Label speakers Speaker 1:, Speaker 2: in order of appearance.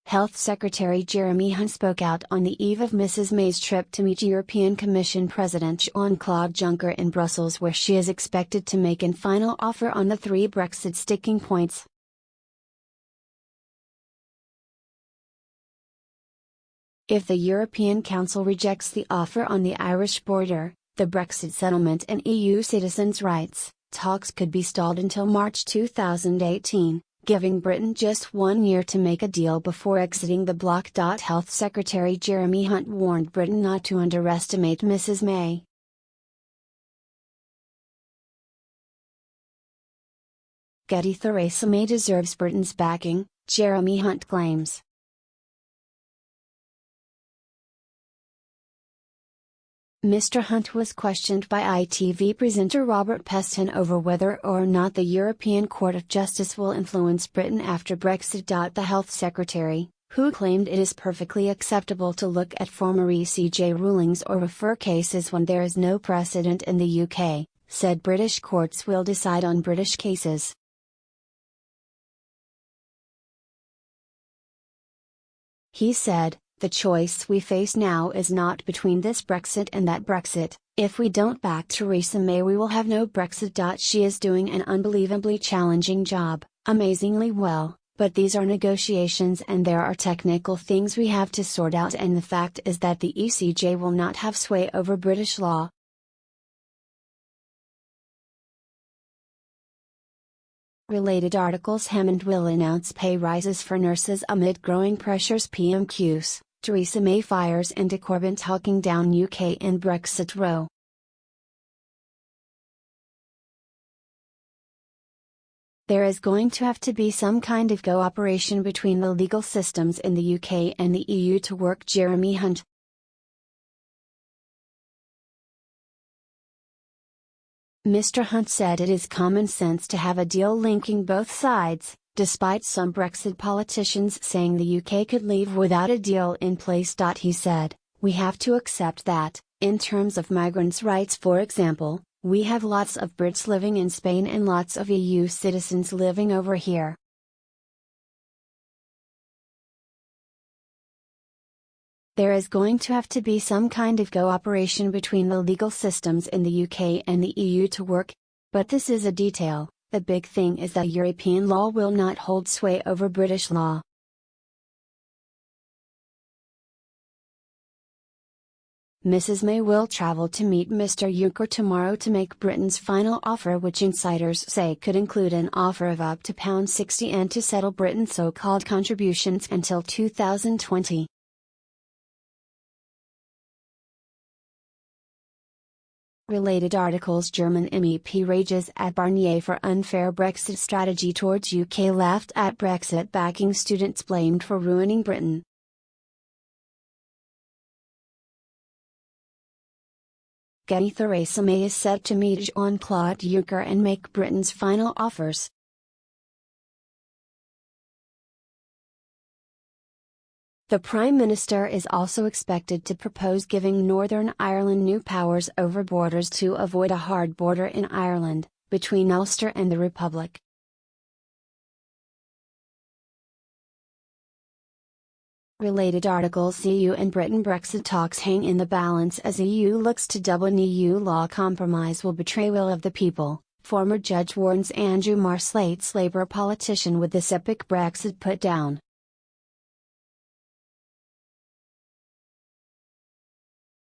Speaker 1: Health Secretary Jeremy Hunt spoke out on the eve of Mrs May's trip to meet European Commission President Jean-Claude Juncker in Brussels, where she is expected to make a final offer on the 3 Brexit sticking points. If the European Council rejects the offer on the Irish border, the Brexit settlement and EU citizens' rights, talks could be stalled until March 2018. Giving Britain just 1 year to make a deal before exiting the bloc.Health Secretary Jeremy Hunt warned Britain not to underestimate Mrs May. Theresa May deserves Britain's backing, Jeremy Hunt claims. Mr Hunt was questioned by ITV presenter Robert Peston over whether or not the European Court of Justice will influence Britain after Brexit. The Health Secretary, who claimed it is perfectly acceptable to look at former ECJ rulings or refer cases when there is no precedent in the UK, said British courts will decide on British cases. He said, "The choice we face now is not between this Brexit and that Brexit. If we don't back Theresa May, we will have no Brexit. She is doing an unbelievably challenging job, amazingly well, but these are negotiations and there are technical things we have to sort out, and the fact is that the ECJ will not have sway over British law." Related articles: Hammond will announce pay rises for nurses amid growing pressures. PMQs. Theresa May fires into Corbyn talking down UK in Brexit row. There is going to have to be some kind of cooperation between the legal systems in the UK and the EU to work, Jeremy Hunt. Mr Hunt said it is common sense to have a deal linking both sides, despite some Brexit politicians saying the UK could leave without a deal in place. He said, "We have to accept that, in terms of migrants' rights for example, we have lots of Brits living in Spain and lots of EU citizens living over here. There is going to have to be some kind of cooperation between the legal systems in the UK and the EU to work. But this is a detail. The big thing is that European law will not hold sway over British law." Mrs May will travel to meet Mr Juncker tomorrow to make Britain's final offer, which insiders say could include an offer of up to £60 and to settle Britain's so-called contributions until 2020. Related articles: German MEP rages at Barnier for unfair Brexit strategy towards UK, laughed at Brexit backing students blamed for ruining Britain. Theresa May is set to meet Jean-Claude Juncker and make Britain's final offers. The Prime Minister is also expected to propose giving Northern Ireland new powers over borders to avoid a hard border in Ireland, between Ulster and the Republic. Related articles: EU and Britain Brexit talks hang in the balance as EU looks to double an EU law compromise will betray will of the people, former judge warns. Andrew Marr slates Labour politician with this epic Brexit put down.